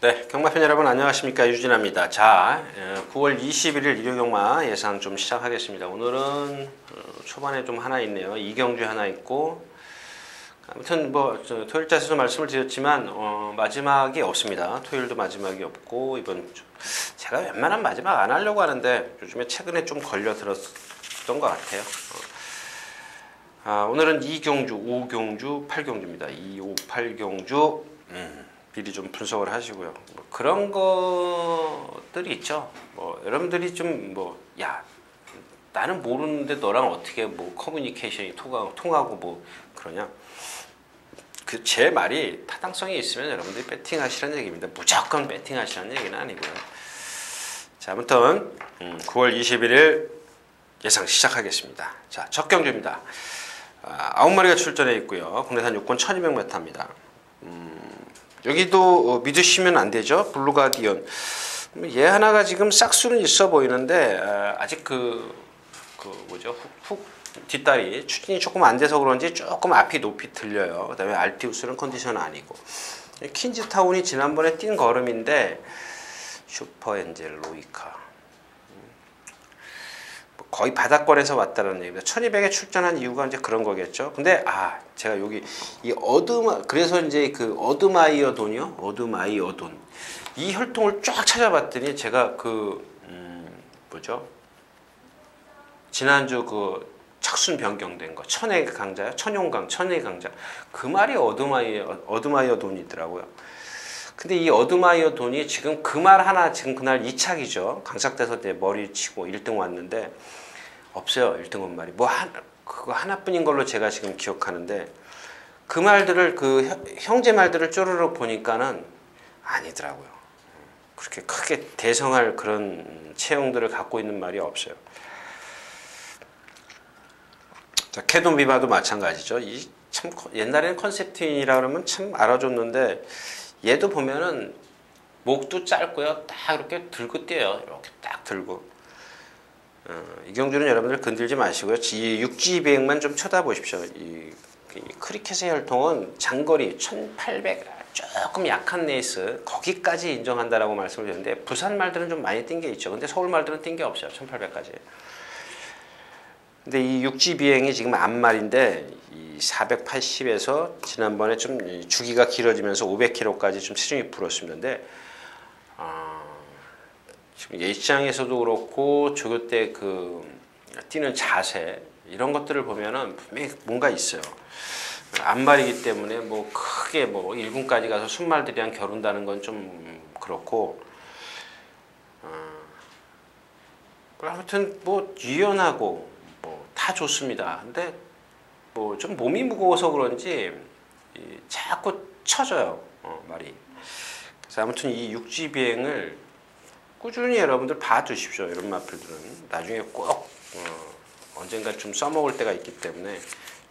네, 경마팬 여러분 안녕하십니까, 유진아입니다. 자, 9월 21일 일요경마 예상 좀 시작하겠습니다. 오늘은 초반에 좀 하나 있네요. 이경주 하나 있고, 아무튼 뭐 토요일자에서도 말씀을 드렸지만 마지막이 없습니다. 토요일도 마지막이 없고, 이번 주 제가 웬만하면 마지막 안 하려고 하는데 요즘에 최근에 좀 걸려 들었던 것 같아요. 오늘은 이경주, 5경주, 8경주입니다. 2, 5, 8경주. 미리 좀 분석을 하시고요. 뭐 그런 것들이 있죠. 뭐 여러분들이 좀 야, 나는 모르는데 너랑 어떻게 뭐 커뮤니케이션이 통하고 뭐 그러냐. 그 제 말이 타당성이 있으면 여러분들이 배팅하시라는 얘기입니다. 무조건 배팅하시라는 얘기는 아니고요. 자, 아무튼 9월 21일 예상 시작하겠습니다. 자, 첫 경주입니다. 9마리가 출전해 있고요. 국내산 6권 1200m입니다. 여기도 믿으시면 안 되죠. 블루가디언. 얘 하나가 지금 싹수는 있어 보이는데 아직 뭐죠? 훅 뒷다리 추진이 조금 안 돼서 그런지 조금 앞이 높이 들려요. 그다음에 알티우스는 컨디션 아니고. 퀸즈타운이 지난번에 뛴 걸음인데 슈퍼엔젤 로이카. 거의 바닥권에서 왔다는 얘기입니다. 1200에 출전한 이유가 이제 그런 거겠죠. 근데 제가 여기 이 그래서 이제 그 어드마이어돈이요. 어드마이어돈. 이 혈통을 쫙 찾아봤더니 제가 뭐죠? 지난주 그 착순 변경된 거 천의 강자요. 천의 강자. 그 말이 어드마이어돈이더라고요. 근데 이 어드마이어돈이 지금 그 말 하나 지금 그날 2착이죠. 강삭돼서 이제 머리 치고 1등 왔는데 없어요. 1등 온 말이. 그거 하나뿐인 걸로 제가 지금 기억하는데 그 말들을 형제 말들을 쪼르륵 보니까는 아니더라고요. 그렇게 크게 대성할 그런 체형들을 갖고 있는 말이 없어요. 자, 캐돈비바도 마찬가지죠. 참 옛날에는 컨셉트인이라 그러면 참 알아줬는데 얘도 보면은 목도 짧고요. 딱 이렇게 들고 뛰어요. 이렇게 딱 들고. 이 경주는 여러분들 건들지 마시고요. 이 육지 비행만 좀 쳐다보십시오. 이 크리켓의 혈통은 장거리 1800 조금 약한 레이스 거기까지 인정한다라고 말씀을 드렸는데 부산 말들은 좀 많이 뛴 게 있죠. 근데 서울 말들은 뛴 게 없어요. 1800까지. 근데 이 육지 비행이 지금 앞말인데 이 480에서 지난번에 좀 주기가 길어지면서 500km까지 좀 체중이 불었습니다. 근데 지금 예시장에서도 그렇고 조교 때 뛰는 자세 이런 것들을 보면은 분명히 뭔가 있어요. 앞말이기 때문에 뭐 크게 1군까지 가서 순말들이랑 겨룬다는 건 좀 그렇고 아무튼 유연하고 다 좋습니다. 근데 좀 몸이 무거워서 그런지 자꾸 처져요. 말이. 그래서 아무튼 이 육지 비행을 꾸준히 여러분들 봐두십시오. 이런 마필들은 나중에 꼭 언젠가 좀 써먹을 때가 있기 때문에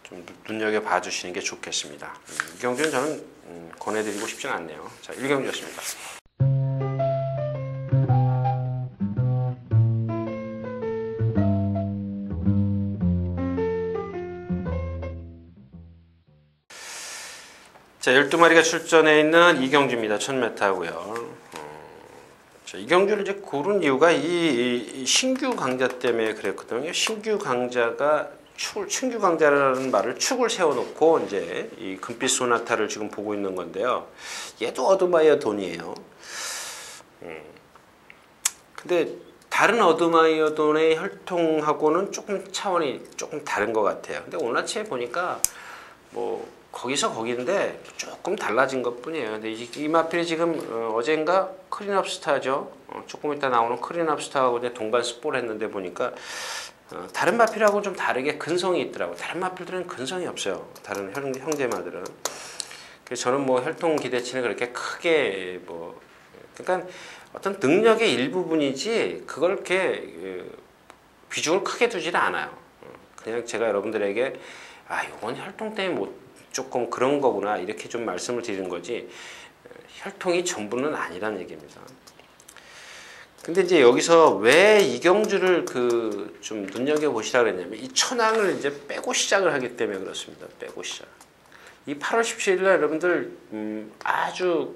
좀 눈여겨 봐주시는 게 좋겠습니다. 이 경주는 저는 권해드리고 싶지는 않네요. 자, 1경주였습니다. 자, 12마리가 출전해 있는 이경주입니다. 1000m고요. 이 경주를 이제 고른 이유가 이 신규 강자 때문에 그랬거든요. 신규 강자라는 말을 축을 세워놓고 이제 이 금빛 소나타를 지금 보고 있는 건데요. 얘도 어드마이어돈이에요. 근데 다른 어드마이어돈의 혈통하고는 조금 차원이 조금 다른 것 같아요. 근데 오나치에 보니까 거기서 거기인데 조금 달라진 것 뿐이에요. 근데 이 마필이 지금 어젠가 크린업스타죠. 조금 이따 나오는 크린업스타하고 이제 동반 스포를 했는데 보니까 다른 마필하고 좀 다르게 근성이 있더라고요. 다른 마필들은 근성이 없어요. 다른 형제마들은. 그래서 저는 혈통 기대치는 그렇게 크게 그러니까 어떤 능력의 일부분이지 그걸 이렇게 비중을 크게 두지는 않아요. 그냥 제가 여러분들에게 이건 혈통 때문에 조금 그런 거구나 이렇게 좀 말씀을 드리는 거지 혈통이 전부는 아니라는 얘기입니다. 근데 이제 여기서 왜 이경주를 좀 눈여겨 보시라 그랬냐면 이 천왕을 이제 빼고 시작을 하기 때문에 그렇습니다. 빼고 시작. 이 8월 17일 날 여러분들 아주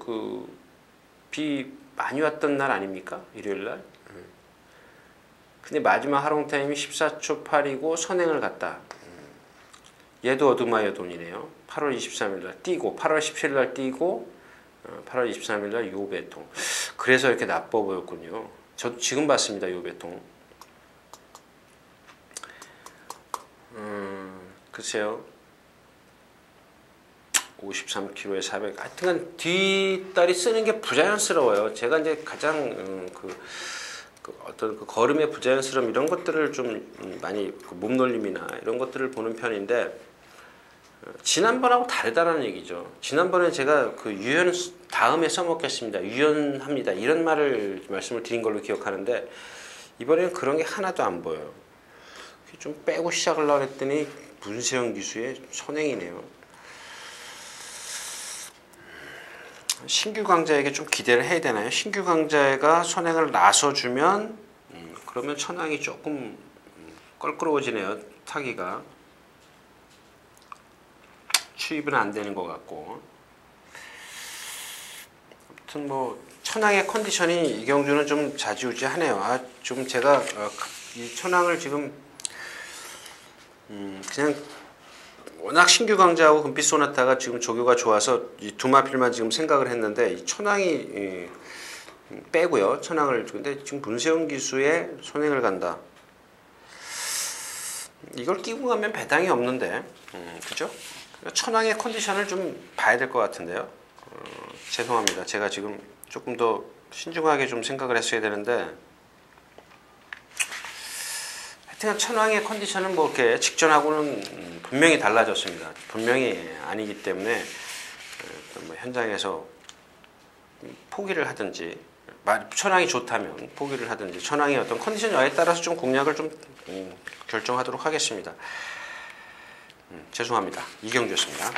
비 많이 왔던 날 아닙니까? 일요일 날. 근데 마지막 하롱 타임이 14초 8이고 선행을 갔다. 얘도 어드마이어 돈이네요. 8월 23일 날 뛰고 8월 17일 날 뛰고 8월 23일 날 요배통. 그래서 이렇게 나빠 보였군요. 저도 지금 봤습니다. 요배통. 글쎄요. 53kg에 400. 하여튼 뒷다리 쓰는 게 부자연스러워요. 제가 이제 가장 어떤 그 걸음의 부자연스러움 이런 것들을 좀 많이 몸놀림이나 이런 것들을 보는 편인데 지난번하고 다르다는 얘기죠. 지난번에 제가 그 유연 다음에 써먹겠습니다. 유연합니다. 이런 말씀을 드린 걸로 기억하는데 이번에는 그런 게 하나도 안 보여요. 좀 빼고 시작을 하려 했더니 문세영 기수의 선행이네요. 신규 강자에게 좀 기대를 해야 되나요? 신규 강자가 선행을 나서주면 그러면 천왕이 조금 껄끄러워지네요. 타기가 추입은 안 되는 것 같고. 아무튼 뭐 천왕의 컨디션이 이경주는 좀 좌지우지하네요. 좀 제가 이 천왕을 지금 그냥 워낙 신규 강자하고 금빛 소나타가 지금 조교가 좋아서 이 두 마필만 지금 생각을 했는데 이 천왕이 빼고요. 천왕을 근데 지금 문세영 기수의 선행을 간다. 이걸 끼고 가면 배당이 없는데, 그죠? 천왕의 컨디션을 좀 봐야 될 것 같은데요. 죄송합니다. 제가 지금 조금 더 신중하게 좀 생각을 했어야 되는데. 하여튼 천왕의 컨디션은 뭐 이렇게 직전하고는 분명히 달라졌습니다. 분명히 아니기 때문에 뭐 현장에서 포기를 하든지 천왕이 좋다면 포기를 하든지 천왕의 어떤 컨디션 여하에 따라서 좀 공략을 좀 결정하도록 하겠습니다. 죄송합니다. 이경주였습니다.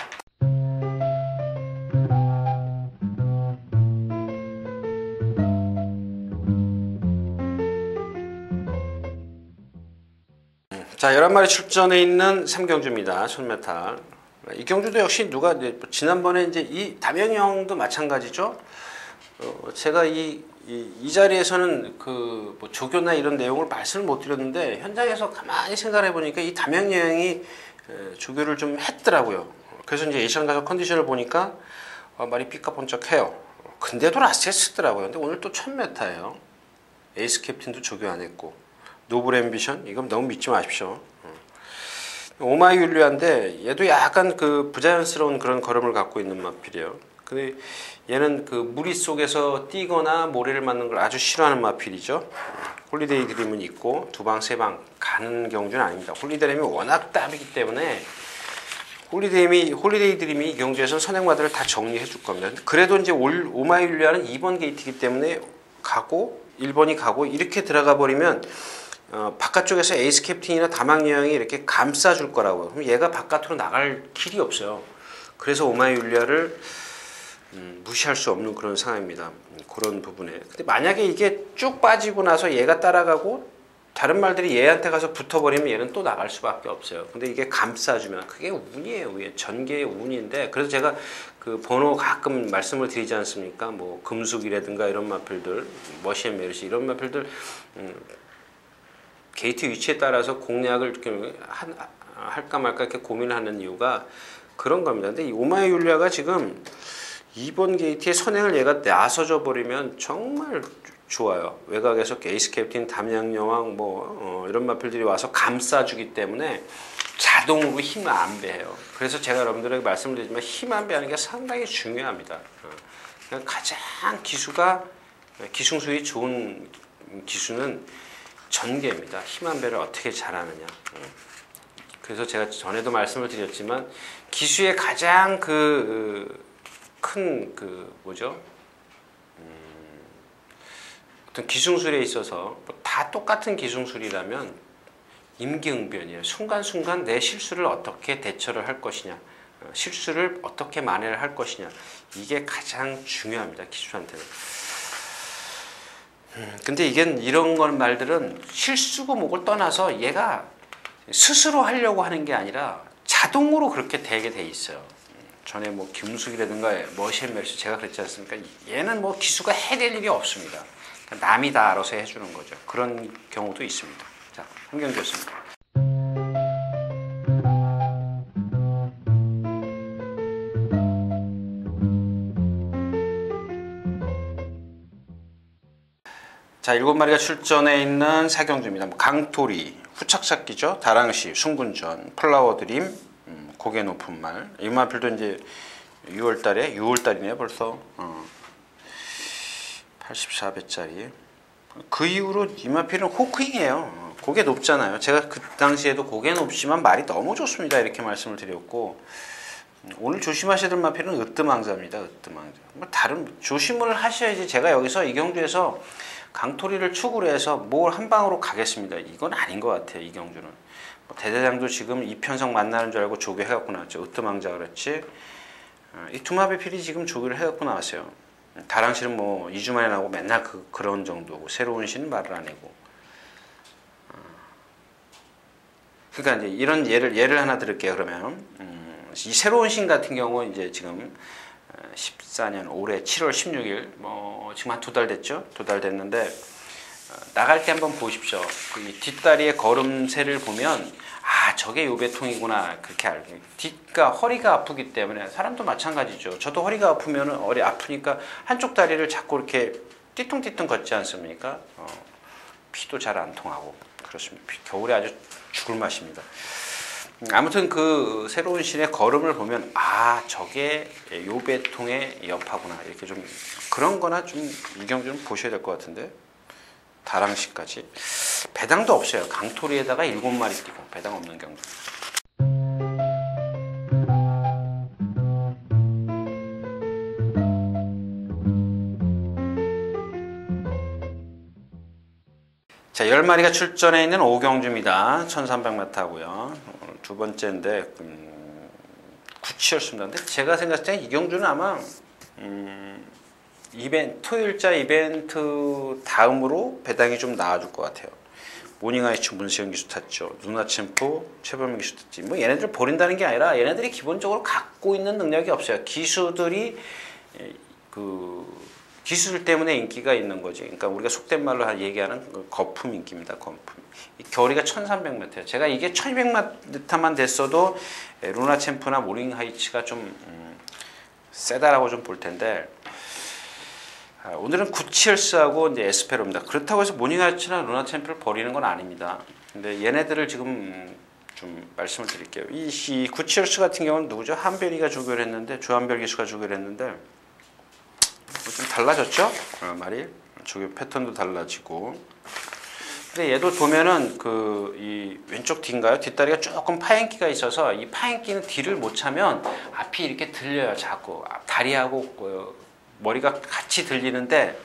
자, 11마리 출전해 있는 삼경주입니다. 손메탈. 이경주도 역시 누가 지난번에 이제 이 담영형도 마찬가지죠. 제가 이 자리에서는 그 뭐 조교나 이런 내용을 말씀을 못 드렸는데 현장에서 가만히 생각해 보니까 이 담영형이 조교를 좀 했더라고요. 그래서 이제 예션 가서 컨디션을 보니까 말이 삐까번쩍해요. 근데도 라스트에 쓰더라고요. 근데 오늘 또 1000m예요. 에이스 캡틴도 조교 안 했고. 노블 앰비션? 이건 너무 믿지 마십시오. 오마이율리아인데 얘도 약간 그 부자연스러운 그런 걸음을 갖고 있는 마필이에요. 근데 얘는 그 무리 속에서 뛰거나 모래를 맞는 걸 아주 싫어하는 마필이죠. 홀리데이 드림은 있고 두 방, 세 방 가는 경주는 아닙니다. 홀리데이 드림이 워낙 답이기 때문에 홀리데이 드림이 이 경주에서는 선행마들을 다 정리해 줄 겁니다. 그래도 이제 오마이율리아는 2번 게이트이기 때문에 가고 1번이 가고 이렇게 들어가 버리면 바깥쪽에서 에이스 캡틴이나 다망여왕이 이렇게 감싸줄 거라고요. 그럼 얘가 바깥으로 나갈 길이 없어요. 그래서 오마이율리아를 무시할 수 없는 그런 상황입니다. 그런 부분에. 근데 만약에 이게 쭉 빠지고 나서 얘가 따라가고 다른 말들이 얘한테 가서 붙어버리면 얘는 또 나갈 수밖에 없어요. 근데 이게 감싸주면 그게 운이에요. 전개의 운인데 그래서 제가 그 번호 가끔 말씀을 드리지 않습니까? 뭐 금숙이라든가 이런 마필들, 머시앤 메르시 이런 마필들 게이트 위치에 따라서 공략을 이렇게 할까 말까 이렇게 고민하는 이유가 그런 겁니다. 근데 이 오마이율리아가 지금 2번 게이트에 선행을 얘가 나서줘 버리면 정말 좋아요. 외곽에서 에이스 캡틴, 담양여왕 이런 마필들이 와서 감싸주기 때문에 자동으로 힘을 안배해요. 그래서 제가 여러분들에게 말씀을 드리지만 힘 안배하는 게 상당히 중요합니다. 가장 기승술이 좋은 기수는 전개입니다. 힘 안배를 어떻게 잘하느냐. 그래서 제가 전에도 말씀을 드렸지만 기수의 가장 큰 어떤 기승술에 있어서 다 똑같은 기승술이라면 임기응변이에요. 순간순간 내 실수를 어떻게 대처를 할 것이냐, 실수를 어떻게 만회를 할 것이냐, 이게 가장 중요합니다. 기수한테는. 근데 이런 말들은 실수고 뭐고 떠나서 얘가 스스로 하려고 하는 게 아니라 자동으로 그렇게 되게 돼 있어요. 전에 뭐 김숙이라든가 머시앤 멜스 제가 그랬지 않습니까? 얘는 뭐 기수가 해낼 일이 없습니다. 남이 다 알아서 해주는 거죠. 그런 경우도 있습니다. 자, 한경 교수님. 자, 7마리가 출전해 있는 사경주입니다. 뭐 강토리, 후착삭기죠. 다랑시, 숭군전, 플라워드림, 고개 높은 말. 이 마필도 이제 6월달이네요 벌써. 84배짜리. 그 이후로 이 마필은 호크잉이에요. 고개 높잖아요. 제가 그 당시에도 고개 높지만 말이 너무 좋습니다. 이렇게 말씀을 드렸고, 오늘 조심하셔야 될 마필은 으뜸왕자입니다. 으뜸왕자. 뭐 다른 조심을 하셔야지. 제가 여기서 이 경주에서 강토리를 축으로 해서 뭘 한 방으로 가겠습니다. 이건 아닌 것 같아요. 이 경주는. 뭐 대대장도 지금 이편성 만나는 줄 알고 조교해갖고 나왔죠. 으뜸왕자 그렇지. 이 투마배필이 지금 조교를 해갖고 나왔어요. 다랑실은 뭐 2주 만에 나오고 맨날 그런 정도고, 새로운 시는 말을 안 해고. 그러니까 이제 이런 예를 하나 들을게요. 그러면 이 새로운 신 같은 경우 이제 지금 14년 올해 7월 16일 뭐 지금 한 2달 됐죠? 2달 됐는데 나갈 때 한번 보십시오. 그 뒷다리의 걸음새를 보면 저게 요배통이구나 그렇게 알고. 뒷가 허리가 아프기 때문에 사람도 마찬가지죠. 저도 허리가 아프면 아프니까 한쪽 다리를 자꾸 이렇게 띠뚱띠뚱 걷지 않습니까? 피도 잘 안 통하고 그렇습니다. 겨울에 아주 죽을 맛입니다. 아무튼 그 새로운 신의 걸음을 보면 저게 요배통의 여파구나 이렇게 좀 그런 거나 좀 이경주 좀 보셔야 될 것 같은데. 다랑시까지 배당도 없어요. 강토리에다가 7마리 뛰고 배당 없는 경주. 자, 10마리가 출전해 있는 오경주입니다. 1300m 하고요. 두 번째인데 구치였습니다. 근데 제가 생각할 때 이경주는 아마 토요일자 이벤트 다음으로 배당이 좀 나아질 것 같아요. 모닝아이츠 문세영 기수 탔죠. 누나챔프 최범민 기수 탔지. 뭐 얘네들 버린다는 게 아니라 얘네들이 기본적으로 갖고 있는 능력이 없어요. 기수들이 기수들 때문에 인기가 있는 거지. 그러니까 우리가 속된 말로 얘기하는 거품 인기입니다. 거품. 이 거리가 1300m예요. 제가 이게 1200m만 됐어도 루나챔프나 모닝하이츠가 좀 세다라고 좀 볼 텐데, 오늘은 구치얼스하고 이제 에스페로입니다. 그렇다고 해서 모닝하이츠나 루나챔프를 버리는 건 아닙니다. 근데 얘네들을 지금 좀 말씀을 드릴게요. 이 구치얼스 같은 경우는 누구죠? 한별이가 조교를 했는데, 조한별 기수가 조교를 했는데 좀 달라졌죠? 말이 조교 패턴도 달라지고. 근데 얘도 보면은 이 왼쪽 뒤인가요? 뒷다리가 조금 파행기가 있어서 이 파행기는 뒤를 못 차면 앞이 이렇게 들려요. 자꾸 다리하고 머리가 같이 들리는데,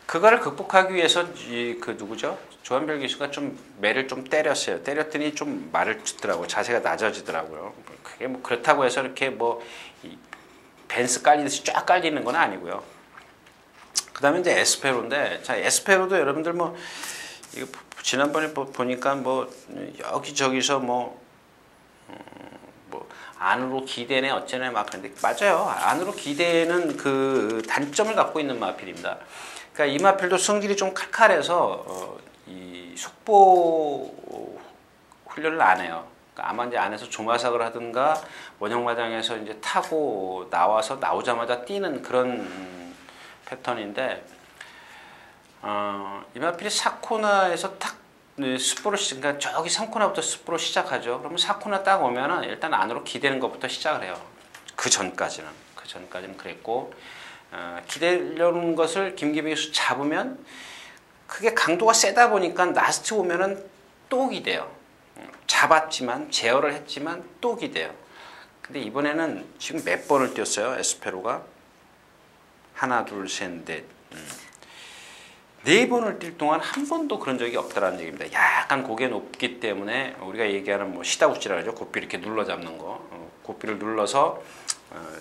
그거를 극복하기 위해서 누구죠? 조한별 기수가 좀 매를 좀 때렸어요. 때렸더니 좀 말을 듣더라고요. 자세가 낮아지더라고요. 그게 뭐 그렇다고 해서 이렇게 벤스 깔리듯이 쫙 깔리는 건 아니고요. 그 다음에 이제 에스페로인데, 자, 에스페로도 여러분들 이거 지난번에 보니까 여기저기서 안으로 기대네 어쩌네 막 그런데, 맞아요. 안으로 기대는 그 단점을 갖고 있는 마필입니다. 그러니까 이 마필도 성질이 좀 칼칼해서 이 속보 훈련을 안 해요. 그러니까 아마 이제 안에서 조마삭을 하든가 원형마장에서 이제 타고 나오자마자 뛰는 그런 패턴인데, 이 마필이 4코너에서 탁 스포를 그러니까 저기 3코너부터 스포로 시작하죠. 그러면 4코너 딱 오면은 일단 안으로 기대는 것부터 시작을 해요. 그 전까지는 그랬고, 기대려는 것을 김기배 기수 잡으면 그게 강도가 세다 보니까 라스트 오면은 또 기대요. 잡았지만 제어를 했지만 또 기대요. 근데 이번에는 지금 몇 번을 뛰었어요? 에스페로가 하나 둘 셋 넷 4번을 뛸 동안 한 번도 그런 적이 없다라는 얘기입니다. 약간 고개 높기 때문에 우리가 얘기하는 시다구찌라 그러죠. 고삐 이렇게 눌러 잡는 거. 고삐를 눌러서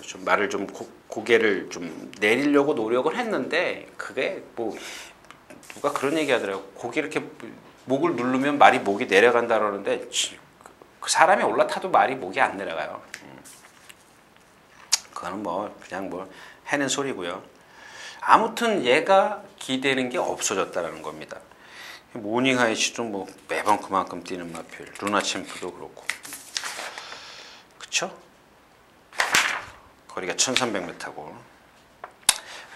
좀 말을 좀 고개를 좀 내리려고 노력을 했는데, 그게 누가 그런 얘기 하더라고요. 고개 이렇게 목을 누르면 목이 내려간다 그러는데, 그 사람이 올라타도 목이 안 내려가요. 그거는 뭐 그냥 뭐 해는 소리고요. 아무튼 얘가 기대는 게 없어졌다라는 겁니다. 모닝하이시도 뭐 매번 그만큼 뛰는 마필, 루나챔프도 그렇고, 그쵸? 거리가 1300m고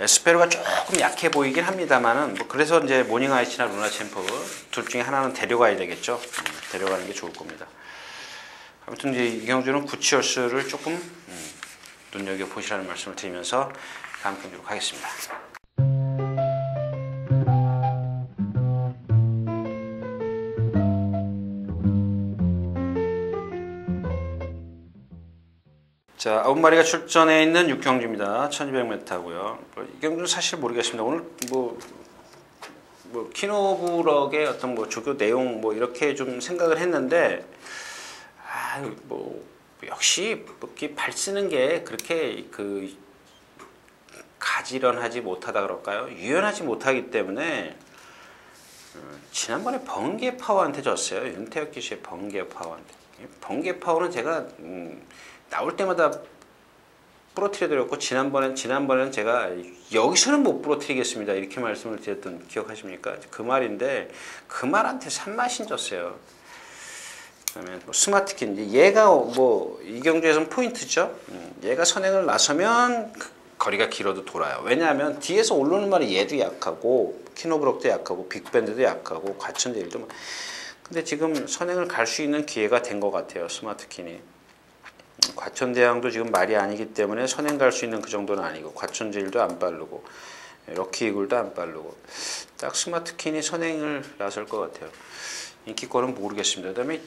에스페로가 조금 약해 보이긴 합니다만은 뭐 그래서 이제 모닝아이시나 루나챔프 둘 중에 하나는 데려가야 되겠죠. 데려가는 게 좋을 겁니다. 아무튼 이제 이경주는 구치얼스를 조금 눈여겨 보시라는 말씀을 드리면서 다음 경기로 가겠습니다. 자, 9마리가 출전해 있는 6경주입니다. 1200m고요. 이 경주는 사실 모르겠습니다. 오늘 뭐 키노브럭의 어떤 뭐 조교 내용 뭐 이렇게 좀 생각을 했는데, 뭐 역시 이렇게 발 쓰는 게 그렇게 그 가지런하지 못하다 그럴까요? 유연하지 못하기 때문에 지난번에 번개 파워한테 졌어요. 윤태혁 기수의 번개 파워한테. 번개 파워는 제가 나올 때마다 부러뜨려 드렸고, 지난번에는 제가 여기서는 못 부러뜨리겠습니다 이렇게 말씀을 드렸던 기억하십니까? 그 말인데 그 말한테 산맛이 졌어요. 그다음에 뭐 스마트킨, 얘가 뭐 이경주에서는 포인트죠. 얘가 선행을 나서면 거리가 길어도 돌아요. 왜냐하면 뒤에서 올라오는 말이 얘도 약하고 키노브럭도 약하고 빅밴드도 약하고 과천제일도. 근데 지금 선행을 갈 수 있는 기회가 된 것 같아요. 스마트킨이. 과천대왕도 지금 말이 아니기 때문에 선행 갈 수 있는 그 정도는 아니고, 과천제일도 안 빠르고 럭키이글도 안 빠르고, 딱 스마트킨이 선행을 나설 것 같아요. 인기권은 모르겠습니다. 그 다음에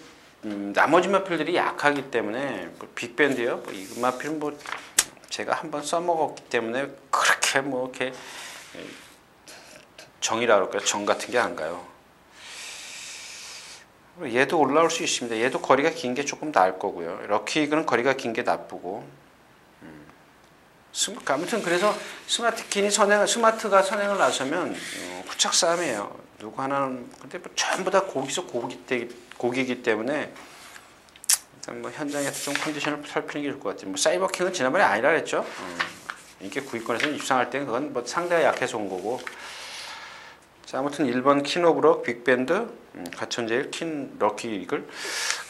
나머지 마필들이 약하기 때문에 뭐 빅밴드요. 뭐 이 마필은 뭐 제가 한번 써먹었기 때문에 그렇게 뭐 이렇게 정이라 그럴까요? 정 같은 게 안 가요. 얘도 올라올 수 있습니다. 얘도 거리가 긴 게 조금 나을 거고요. 럭키이글은 거리가 긴 게 나쁘고. 아무튼 그래서 스마트가 선행을 나서면 후착 싸움이에요. 누구 하나는. 근데 뭐 전부 다 고기서 고기이기 때문에 일단 뭐 현장에서 좀 컨디션을 살피는 게 좋을 것 같아요. 뭐 사이버킹은 지난번에 아니라 그랬죠. 인기 9위권에서 입상할 때는 그건 뭐 상대가 약해서 온 거고. 자, 아무튼 1번 키노브럭, 빅밴드, 과천제일, 럭키이글.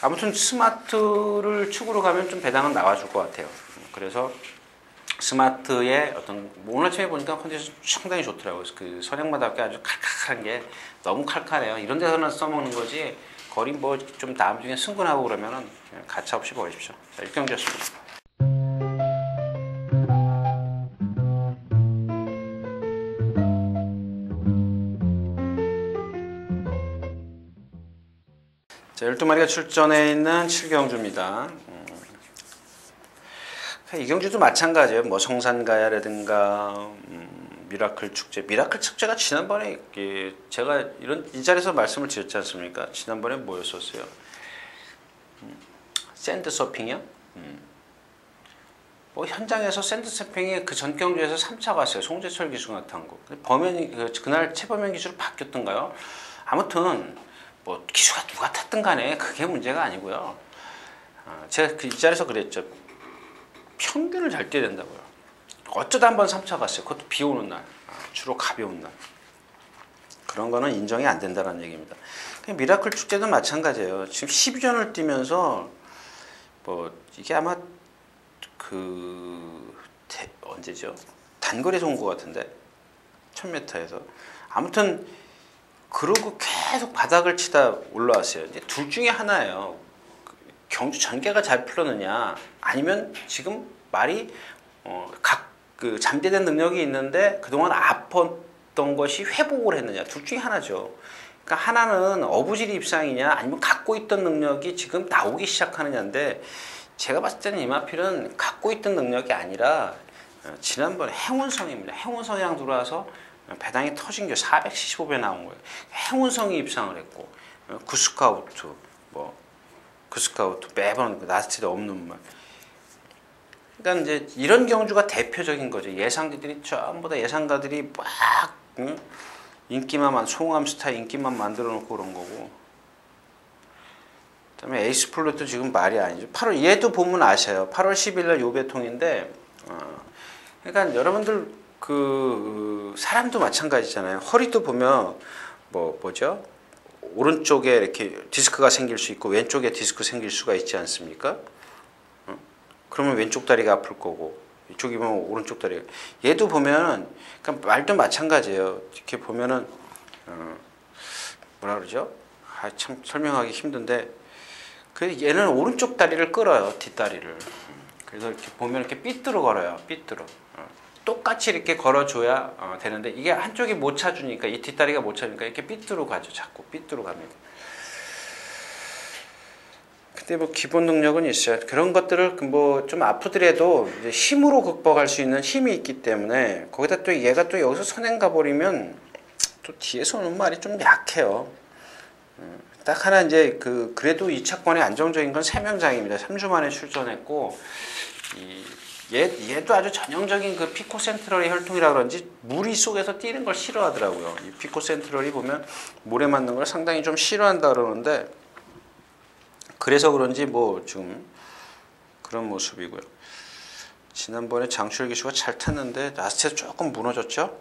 아무튼 스마트를 축으로 가면 좀 배당은 나와줄 것 같아요. 그래서 스마트의 어떤 오늘 아침에 보니까 컨디션 상당히 좋더라고요. 그 선행마답게 아주 칼칼한 게 너무 칼칼해요. 이런 데서는 써먹는 거지, 거리 뭐 좀 다음 중에 승근하고 그러면은 가차 없이 버리십시오. 자, 1경기였습니다. 자, 12마리가 출전해 있는 7경주입니다. 이경주도 마찬가지예요. 뭐 성산가야라든가 미라클 축제가 지난번에 제가 이 자리에서 말씀을 드렸지 않습니까? 지난번에 뭐였었어요? 샌드 서핑이요? 뭐 현장에서 샌드 서핑이 그 전 경주에서 3차 갔어요. 송재철 기수가 탄 거. 범현이 그날 최범현 기수로 바뀌었던가요? 아무튼 뭐 기수가 누가 탔든 간에 그게 문제가 아니고요. 제가 이 자리에서 그랬죠. 평균을 잘 뛰어야 된다고요. 어쩌다 한번 3차 갔어요. 그것도 비 오는 날, 주로 가벼운 날. 그런 거는 인정이 안 된다는 얘기입니다. 미라클 축제도 마찬가지예요. 지금 12전을 뛰면서 뭐 이게 아마 언제죠? 단거리에서 온 것 같은데 1000m에서. 아무튼 그러고 계속 바닥을 치다 올라왔어요. 이제 둘 중에 하나예요. 경주 전개가 잘 풀렸느냐, 아니면 지금 말이 잠재된 능력이 있는데 그동안 아팠던 것이 회복을 했느냐, 둘 중에 하나죠. 그러니까 하나는 어부지리 입상이냐, 아니면 갖고 있던 능력이 지금 나오기 시작하느냐인데, 제가 봤을 때는 이마필은 갖고 있던 능력이 아니라 지난번에 행운성입니다. 행운성이랑 들어와서 배당이 터진 게 475배 나온 거예요. 행운성이 입상을 했고, 구스카우트 매번 나스티도 없는 말. 그러니까 이제 이런 경주가 대표적인 거죠. 예상가들이 전부 다 예상가들이 막 인기만 송암 스타일 인기만 만들어 놓고 그런 거고. 그다음에 에이스 플루트 지금 말이 아니죠. 얘도 보면 아셔요. 8월 10일 날 요배통인데 그러니까 여러분들 그 사람도 마찬가지잖아요. 허리도 보면 뭐죠? 오른쪽에 이렇게 디스크가 생길 수 있고 왼쪽에 디스크 생길 수가 있지 않습니까? 그러면 왼쪽 다리가 아플 거고 이쪽이 보면 오른쪽 다리가. 얘도 보면 그러니까 말도 마찬가지예요. 이렇게 보면은 뭐라 그러죠? 참 설명하기 힘든데 그 얘는 오른쪽 다리를 끌어요. 뒷다리를. 그래서 이렇게 보면 이렇게 삐뚤어 걸어요. 삐뚤어. 똑같이 이렇게 걸어줘야 되는데 이게 한쪽이 못 차주니까 이 뒷다리가 못 차니까 이렇게 삐뚤어 가죠. 자꾸 삐뚤어 갑니다. 근데 뭐 기본 능력은 있어요. 그런 것들을 뭐 좀 아프더라도 이제 힘으로 극복할 수 있는 힘이 있기 때문에 거기다 또 얘가 또 여기서 선행 가버리면 또 뒤에서 오는 말이 좀 약해요. 딱 하나 이제 그래도 2차권에 안정적인 건 3명장입니다. 3주 만에 출전했고 얘도 아주 전형적인 그 피코센트럴의 혈통이라 그런지 무리 속에서 뛰는 걸 싫어하더라고요. 이 피코센트럴이 보면 물에 맞는 걸 상당히 좀 싫어한다 그러는데 그래서 그런지 뭐 지금 그런 모습이고요. 지난번에 장출 기수가 잘 탔는데 라스트에서 조금 무너졌죠.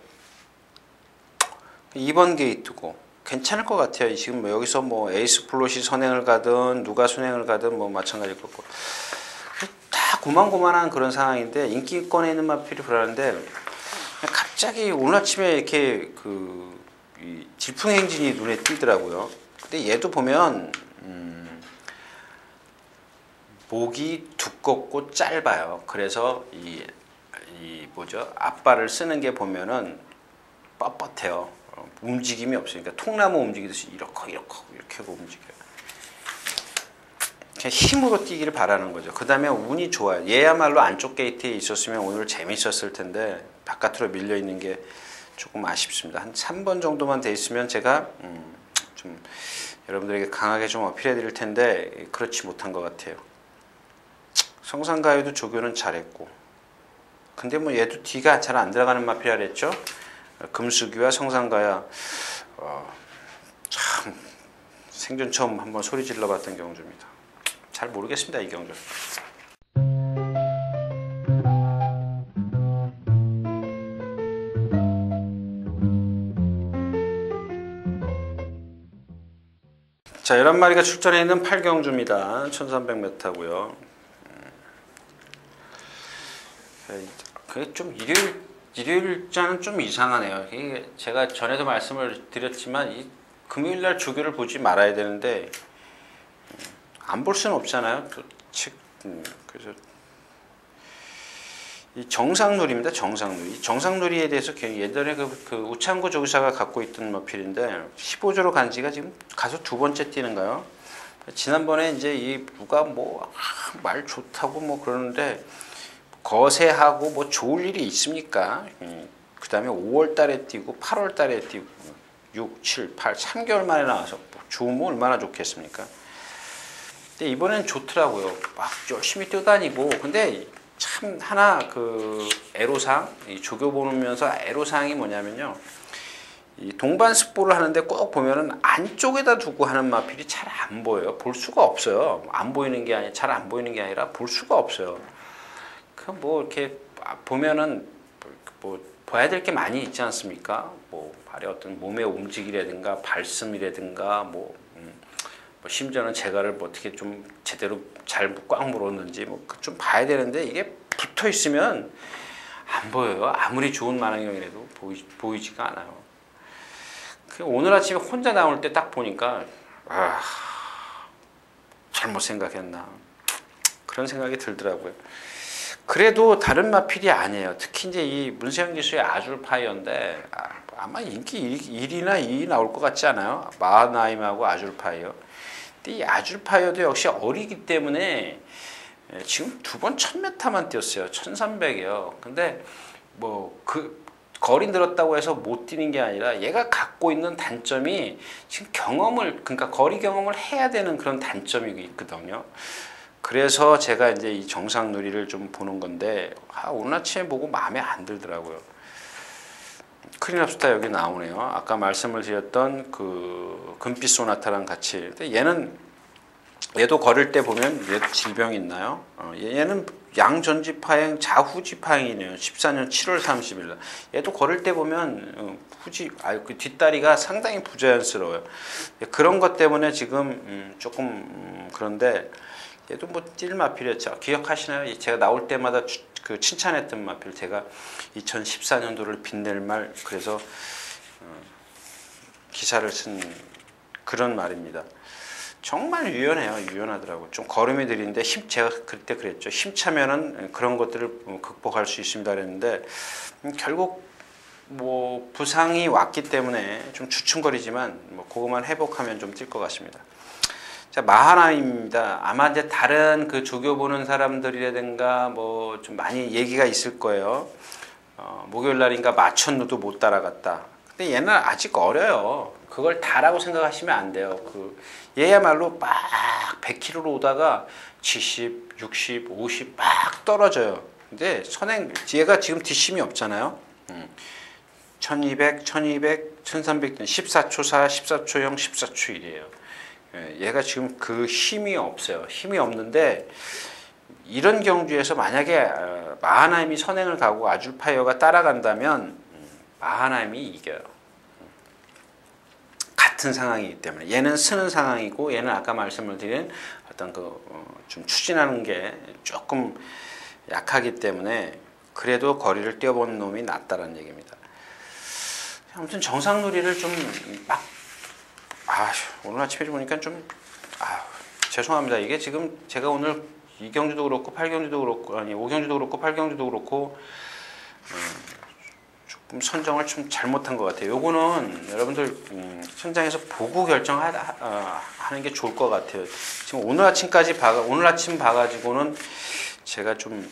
2번 게이트고 괜찮을 것 같아요. 지금 뭐 여기서 뭐 에이스 플롯이 선행을 가든 누가 선행을 가든 뭐 마찬가지일 거고 다 고만고만한 그런 상황인데 인기권에 있는 마필이 불안한데 갑자기 오늘 아침에 이렇게 이 질풍행진이 눈에 띄더라고요. 근데 얘도 보면 목이 두껍고 짧아요. 그래서 이 뭐죠? 앞발을 쓰는 게 보면은 뻣뻣해요. 움직임이 없으니까 통나무 움직이듯이 이렇게 하고 움직여요. 그냥 힘으로 뛰기를 바라는 거죠. 그 다음에 운이 좋아요. 얘야말로 안쪽 게이트에 있었으면 오늘 재밌었을 텐데 바깥으로 밀려 있는 게 조금 아쉽습니다. 한 3번 정도만 돼 있으면 제가 좀 여러분들에게 강하게 좀 어필해 드릴 텐데 그렇지 못한 것 같아요. 성산가요도 조교는 잘했고 근데 뭐 얘도 D가 잘 안 들어가는 마필이라 그랬죠. 금수기와 성산가야 참 생전 처음 한번 소리 질러봤던 경주입니다. 잘 모르겠습니다. 이 경주. 자, 11마리가 출전해 있는 8경주입니다. 1300m고요. 그게 좀 일요일자는 좀 이상하네요. 이게 제가 전에도 말씀을 드렸지만 이 금요일날 조교를 보지 말아야 되는데 안 볼 수는 없잖아요. 그래서 이 정상놀이입니다. 정상놀이. 정상놀이에 대해서 예전에 그 우창구 조교사가 갖고 있던 마필인데 15조로 간 지가 지금 가서 2번째 뛰는가요? 지난번에 이제 이 누가 뭐 말 좋다고 뭐 그러는데 거세하고 뭐 좋을 일이 있습니까? 그 다음에 5월 달에 뛰고 8월 달에 뛰고 6, 7, 8, 3개월 만에 나와서 좋으면 얼마나 좋겠습니까? 근데 이번엔 좋더라고요. 막 열심히 뛰어다니고. 근데 참 하나 그 애로사항, 이 조교 보면서 애로사항이 뭐냐면요. 이 동반 습보를 하는데 꼭 보면은 안쪽에다 두고 하는 마필이 잘 안 보여요. 볼 수가 없어요. 안 보이는 게 아니라 잘 안 보이는 게 아니라 볼 수가 없어요. 뭐 이렇게 보면은 뭐 봐야 될 게 많이 있지 않습니까? 뭐 발의 어떤 몸의 움직임이라든가 발음이라든가 뭐 심지어는 제가를 뭐 어떻게 좀 제대로 잘 꽉 물었는지 뭐 좀 봐야 되는데 이게 붙어 있으면 안 보여요. 아무리 좋은 만원경이라도 보이지가 않아요. 오늘 아침에 혼자 나올 때 딱 보니까 잘못 생각했나 그런 생각이 들더라고요. 그래도 다른 마필이 아니에요. 특히 이제 이 문세영 기수의 아줄파이어인데 아마 인기 1위나 2위 나올 것 같지 않아요? 마하나임하고 아줄파이어. 근데 이 아줄파이어도 역시 어리기 때문에 지금 2번 1000m만 뛰었어요. 1300이요. 근데 뭐 거리 늘었다고 해서 못 뛰는 게 아니라 얘가 갖고 있는 단점이 지금 그러니까 거리 경험을 해야 되는 그런 단점이 있거든요. 그래서 제가 이제 이 정상놀이를 좀 보는 건데 오늘 아침에 보고 마음에 안 들더라고요. 크리납스타 여기 나오네요. 아까 말씀을 드렸던 그 금빛 소나타랑 같이. 근데 얘는 얘도 걸을 때 보면 얘도 질병이 있나요? 얘는 양전지파행 좌후지파행이네요. 14년 7월 30일 날. 얘도 걸을 때 보면 그 뒷다리가 상당히 부자연스러워요. 그런 것 때문에 지금 조금 그런데 얘도 뭐 뛸 마필이었죠. 기억하시나요? 제가 나올 때마다 그 칭찬했던 마필. 제가 2014년도를 빛낼 말 그래서 기사를 쓴 그런 말입니다. 정말 유연해요. 유연하더라고요. 좀 걸음이 느린데 제가 그때 그랬죠. 힘차면은 그런 것들을 극복할 수 있습니다 그랬는데 결국 뭐 부상이 왔기 때문에 좀 주춤거리지만 뭐 그것만 회복하면 좀 뛸 것 같습니다. 자, 마하나임입니다. 아마 이제 다른 그 조교 보는 사람들이라든가 뭐 좀 많이 얘기가 있을 거예요. 목요일 날인가 마천루도 못 따라갔다. 근데 얘는 아직 어려요. 그걸 다라고 생각하시면 안 돼요. 얘야말로 막 100km로 오다가 70, 60, 50 막 떨어져요. 근데 선행 얘가 지금 뒷심이 없잖아요. 1200, 1200, 1300, 14초 4, 14초 0, 14초 1이에요. 얘가 지금 그 힘이 없어요. 힘이 없는데 이런 경주에서 만약에 마하나임이 선행을 가고 아줄파이어가 따라간다면 마하나임이 이겨요. 같은 상황이기 때문에 얘는 쓰는 상황이고 얘는 아까 말씀을 드린 어떤 좀 추진하는 게 조금 약하기 때문에 그래도 거리를 뛰어본 놈이 낫다는 얘기입니다. 아무튼 정상놀이를 좀 막 오늘 아침에 보니까 좀 죄송합니다. 이게 지금 제가 오늘 2경주도 그렇고 8경주도 그렇고 아니 5경주도 그렇고 8경주도 그렇고 조금 선정을 좀 잘못한 것 같아요. 요거는 여러분들 현장에서 보고 결정하는 게 좋을 것 같아요. 지금 오늘 아침 봐가지고는 제가 좀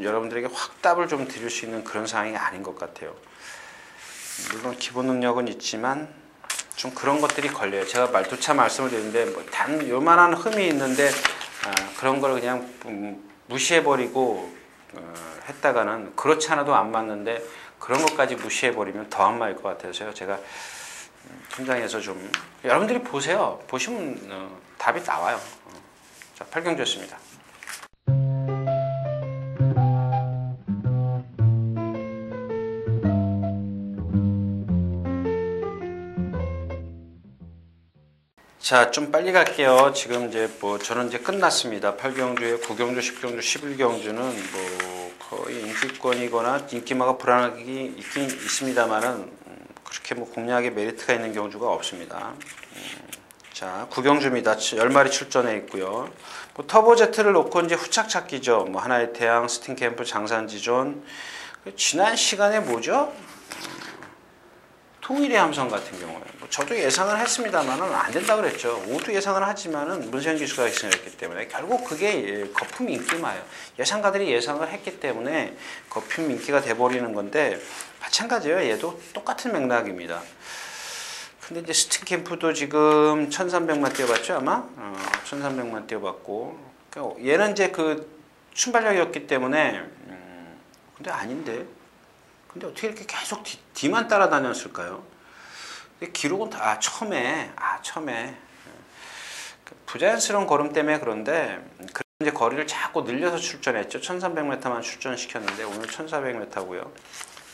여러분들에게 확답을 좀 드릴 수 있는 그런 상황이 아닌 것 같아요. 물론 기본 능력은 있지만 좀 그런 것들이 걸려요. 제가 말두차 말씀을 드리는데 단 요만한 흠이 있는데 그런 걸 그냥 무시해버리고 했다가는 그렇지 않아도 안 맞는데 그런 것까지 무시해버리면 더 안 맞을 것 같아서요. 제가 현장에서 좀 여러분들이 보세요. 보시면 답이 나와요. 자, 8경주였습니다. 자, 좀 빨리 갈게요. 지금 이제 저는 이제 끝났습니다. 8경주에 9경주, 10경주, 11경주는 거의 인기권이거나 인기마가 불안하게 있긴 있습니다만은 그렇게 공략에 메리트가 있는 경주가 없습니다. 자, 9경주입니다. 10마리 출전해 있고요. 터보제트를 놓고 이제 후착 찾기죠. 하나의 태양, 스팅캠프, 장산지존. 지난 시간에 뭐죠? 통일의 함성 같은 경우에 저도 예상을 했습니다만은 안 된다 그랬죠. 모두 예상을 하지만은 문세영 기수가 예상을 했기 때문에 결국 그게 거품 인기마예요. 예상가들이 예상을 했기 때문에 거품 인기가 돼버리는 건데 마찬가지예요. 얘도 똑같은 맥락입니다. 근데 이제 스팅캠프도 지금 1300만 뛰어봤죠 아마? 1300만 뛰어봤고 얘는 이제 순발력이었기 때문에 근데 아닌데 근데 어떻게 이렇게 계속 뒤만 따라다녔을까요? 기록은 다 처음에 부자연스러운 걸음 때문에 그런데 이제 거리를 자꾸 늘려서 출전했죠. 1300m만 출전시켰는데 오늘 1400m고요.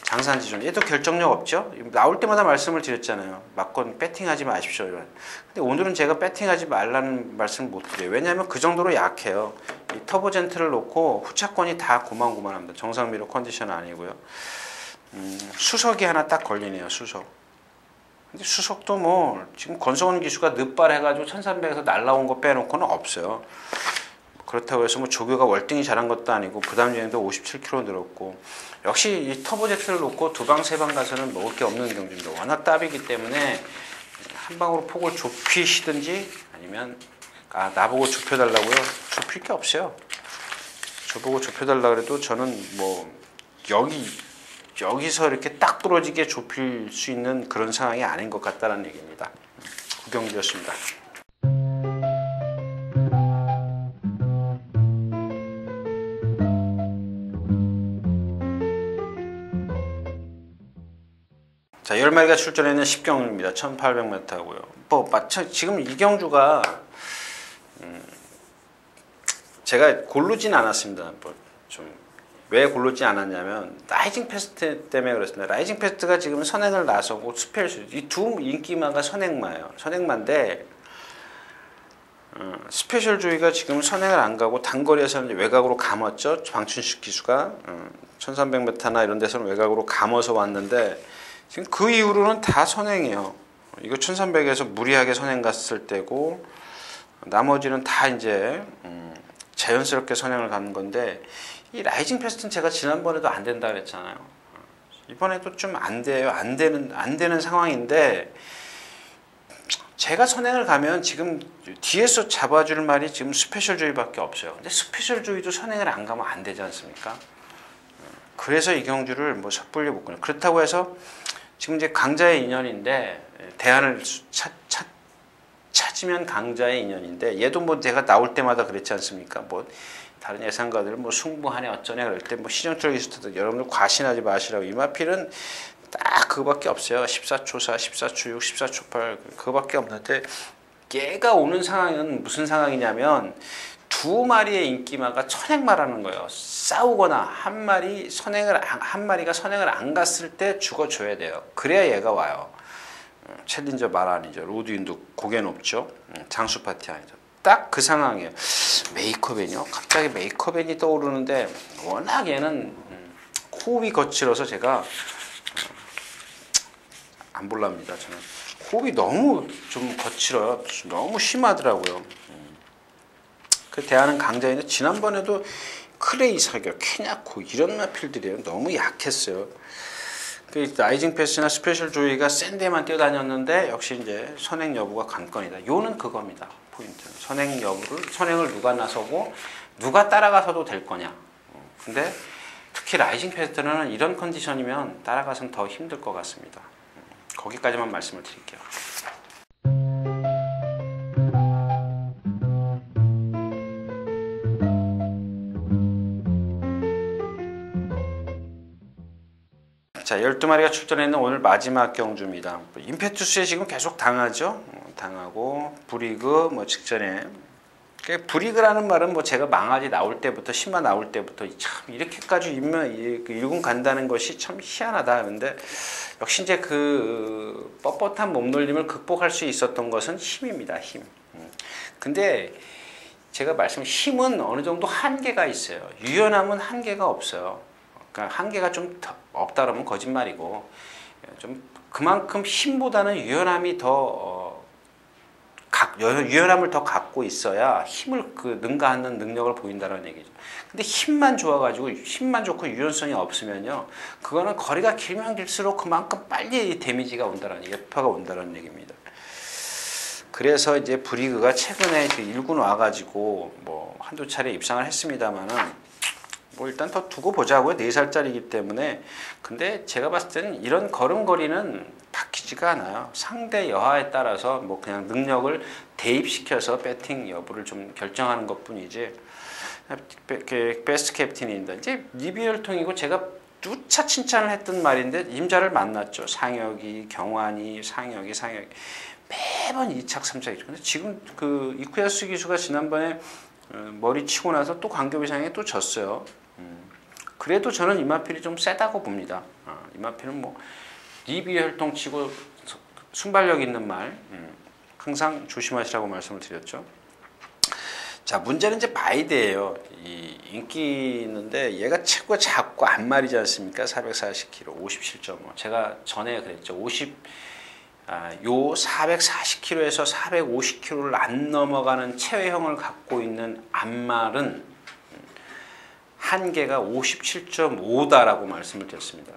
장산지존 얘도 결정력 없죠. 나올 때마다 말씀을 드렸잖아요. 막건 배팅하지 마십시오. 근데 오늘은 제가 배팅하지 말라는 말씀을 못 드려요. 왜냐하면 그 정도로 약해요. 이 터보젠트를 놓고 후차권이 다 고만고만합니다. 정상미로 컨디션 아니고요. 수석이 하나 딱 걸리네요. 수석. 근데 수석도 지금 권성훈 기수가 늦발해가지고 1300에서 날라온 거 빼놓고는 없어요. 그렇다고 해서 조교가 월등히 잘한 것도 아니고 부담주행도 57kg 늘었고 역시 이 터보제트를 놓고 두방 세방 가서는 먹을 게 없는 경주입니다. 워낙 답이기 때문에 한 방으로 폭을 좁히시든지 아니면 나보고 좁혀달라고요? 좁힐 게 없어요. 저보고 좁혀달라 그래도 저는 여기서 이렇게 딱 부러지게 좁힐 수 있는 그런 상황이 아닌 것 같다는 얘기입니다. 9경주였습니다. 자, 10마리가 출전해 있는 10경주입니다. 1800m고요. 지금 이경주가 제가 고르진 않았습니다. 왜 고르지 않았냐면 라이징 패스트 때문에 그렇습니다. 라이징 패스트가 지금 선행을 나서고 스페셜 이 두 인기마가 선행마예요. 선행마인데 스페셜 조이가 지금 선행을 안 가고 단거리에서는 외곽으로 감았죠. 방춘식 기수가 1300m나 이런 데서는 외곽으로 감아서 왔는데 지금 그 이후로는 다 선행이에요. 이거 1300에서 무리하게 선행 갔을 때고 나머지는 다 이제 자연스럽게 선행을 가는 건데 이 라이징 패스트는 제가 지난번에도 안 된다 그랬잖아요. 이번에도 좀 안 돼요. 안 되는 상황인데 제가 선행을 가면 지금 뒤에서 잡아줄 말이 지금 스페셜 조이밖에 없어요. 근데 스페셜 조이도 선행을 안 가면 안 되지 않습니까? 그래서 이경주를 뭐 섣불리 못 끊어요. 그렇다고 해서 지금 이제 강자의 인연인데 대안을 찾으면 강자의 인연인데 얘도 뭐 제가 나올 때마다 그랬지 않습니까? 뭐 다른 예상가들 뭐 승부하네 어쩌네 그럴 때 뭐 시정철 기수도 여러분들 과신하지 마시라고 이마필은 딱 그거밖에 없어요. 14초 4, 14초 6, 14초 8 그거밖에 없는데 얘가 오는 상황은 무슨 상황이냐면 두 마리의 인기마가 선행마라는 거예요. 싸우거나 한 마리가 선행을 안 갔을 때 죽어줘야 돼요. 그래야 얘가 와요. 챌린저 말 아니죠. 로드윈도 고개 높죠. 장수 파티 아니죠. 딱 그 상황이에요. 메이커벤이요. 갑자기 메이커벤이 떠오르는데 워낙 얘는 호흡이 거칠어서 제가 안 볼랍니다. 저는 호흡이 너무 좀 거칠어요. 너무 심하더라고요. 그 대하는 강자인데 지난번에도 클레이 사격, 케냐코 이런 마필들이에요. 너무 약했어요. 그 라이징 패스나 스페셜 조이가 센 데만 뛰어다녔는데 역시 이제 선행 여부가 관건이다. 요는 그겁니다. 포인트는 선행을 누가 나서고 누가 따라가서도 될 거냐. 근데 특히 라이징 패스는 이런 컨디션이면 따라가서는 더 힘들 것 같습니다. 거기까지만 말씀을 드릴게요. 자, 12마리가 출전했는 오늘 마지막 경주입니다. 임페투스에 지금 계속 당하죠. 당하고 브리그 뭐 직전에 브리그라는 말은 뭐 제가 망아지 나올 때부터 신마 나올 때부터 참 이렇게까지 일군 간다는 것이 참 희한하다. 그런데 역시 이제 그 뻣뻣한 몸놀림을 극복할 수 있었던 것은 힘입니다. 힘. 근데 제가 힘은 어느 정도 한계가 있어요. 유연함은 한계가 없어요. 그러니까 한계가 좀 없다 그러면 거짓말이고 좀 그만큼 힘보다는 유연함이 유연함을 더 갖고 있어야 힘을 능가하는 능력을 보인다는 얘기죠. 근데 힘만 좋아가지고 힘만 좋고 유연성이 없으면요, 그거는 거리가 길면 길수록 그만큼 빨리 데미지가 온다는 여파가 온다는 얘기입니다. 그래서 이제 브리그가 최근에 1군 와가지고 뭐 한두 차례 입상을 했습니다만은. 뭐 일단 더 두고 보자고요. 4살짜리이기 때문에. 근데 제가 봤을 때는 이런 걸음걸이는 바뀌지가 않아요. 상대 여하에 따라서 뭐 그냥 능력을 대입시켜서 배팅 여부를 좀 결정하는 것뿐이지. 베스트 캡틴인데 이제 리비열통이고 제가 누차 칭찬을 했던 말인데 임자를 만났죠. 상혁이, 경환이, 상혁이 매번 2착 3착이죠. 근데 지금 그 이쿠야스 기수가 지난번에 머리 치고 나서 또 광교비상에 또 졌어요. 그래도 저는 이마필이 좀 세다고 봅니다. 이마필은 뭐 리비 혈통 치고 순발력 있는 말 항상 조심하시라고 말씀을 드렸죠. 자, 문제는 이제 마이드예요. 이 인기 있는데 얘가 체구가 작고 안말이지 않습니까? 440kg, 57.5. 제가 전에 그랬죠. 요 440kg에서 450kg를 안 넘어가는 체형을 갖고 있는 안말은 한계가 57.5다라고 말씀을 드렸습니다.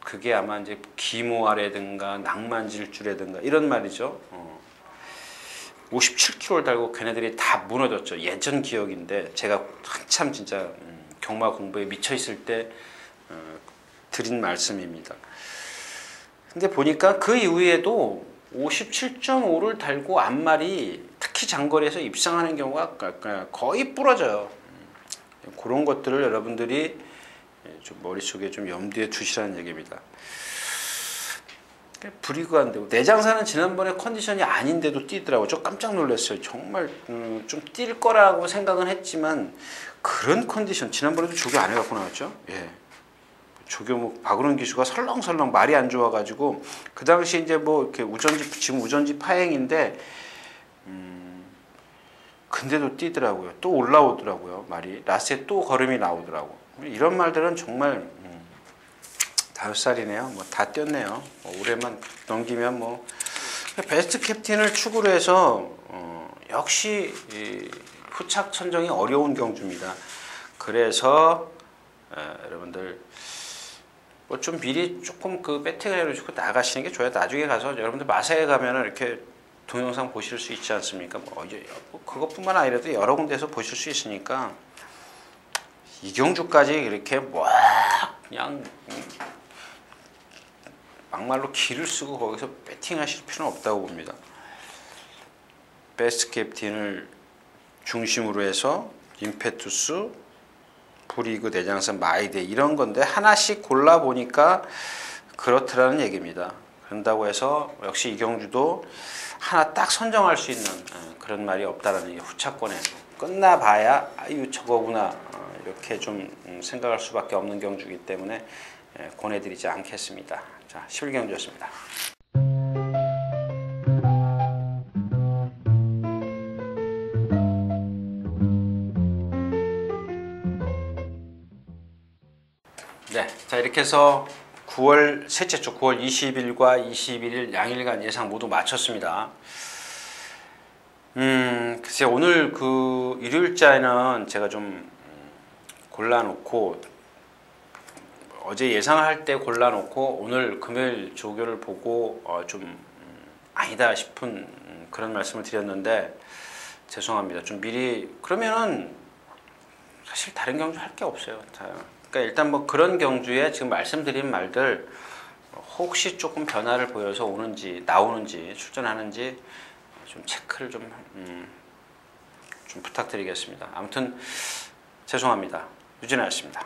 그게 아마 이제 기모아라든가 낭만질주라든가 이런 말이죠. 57kg를 달고 걔네들이 다 무너졌죠. 예전 기억인데 제가 한참 진짜 경마 공부에 미쳐 있을 때 드린 말씀입니다. 근데 보니까 그 이후에도 57.5를 달고 앞말이 특히 장거리에서 입상하는 경우가 거의 부러져요. 그런 것들을 여러분들이 좀 머릿속에 좀 염두에 두시라는 얘기입니다. 브리그가 안 되고 내장산은 지난번에 컨디션이 아닌데도 뛰더라고요. 저 깜짝 놀랐어요. 정말 좀 뛸 거라고 생각은 했지만 그런 컨디션 지난번에도 조교 안 해갖고 나왔죠. 예. 조교 뭐 박은원 기수가 설렁설렁 말이 안 좋아가지고 그 당시 이제 뭐 이렇게 우전지 지금 우전지 파행인데 근데도 뛰더라고요. 또 올라오더라고요. 말이 라스에 또 걸음이 나오더라고. 이런 말들은 정말 5살이네요. 뭐 다 뛰었네요. 올해만 넘기면 뭐 베스트 캡틴을 축으로 해서 역시 후착 선정이 어려운 경주입니다. 그래서 여러분들 뭐 좀 미리 조금 그 배팅을 해주고 나가시는 게 좋아요. 나중에 가서 여러분들 마사에 가면은 이렇게 동영상 보실 수 있지 않습니까? 뭐 그것뿐만 아니라도 여러 군데서 보실 수 있으니까 이경주까지 이렇게 뭐 그냥 막말로 기를 쓰고 거기서 배팅하실 필요는 없다고 봅니다. 베스트 캡틴을 중심으로 해서 임페투스, 브리그, 내장산, 마이데 이런 건데 하나씩 골라 보니까 그렇더라는 얘기입니다. 그런다고 해서 역시 이경주도 하나 딱 선정할 수 있는 그런 말이 없다라는 게 후차권에서 끝나봐야 아유 저거구나 이렇게 좀 생각할 수밖에 없는 경주이기 때문에 권해드리지 않겠습니다. 자, 11경주였습니다. 네, 자 이렇게 해서 9월 셋째 주 9월 20일과 21일 양일간 예상 모두 마쳤습니다. 글쎄 오늘 그 일요일자에는 제가 좀 골라놓고 어제 예상할 때 골라놓고 오늘 금요일 조교를 보고 좀 아니다 싶은 그런 말씀을 드렸는데 죄송합니다. 좀 미리 그러면은 사실 다른 경주 할 게 없어요. 그러니까 일단 뭐 그런 경주에 지금 말씀드린 말들 혹시 조금 변화를 보여서 오는지 나오는지 출전하는지 좀 체크를 좀 부탁드리겠습니다. 아무튼 죄송합니다. 유진아였습니다.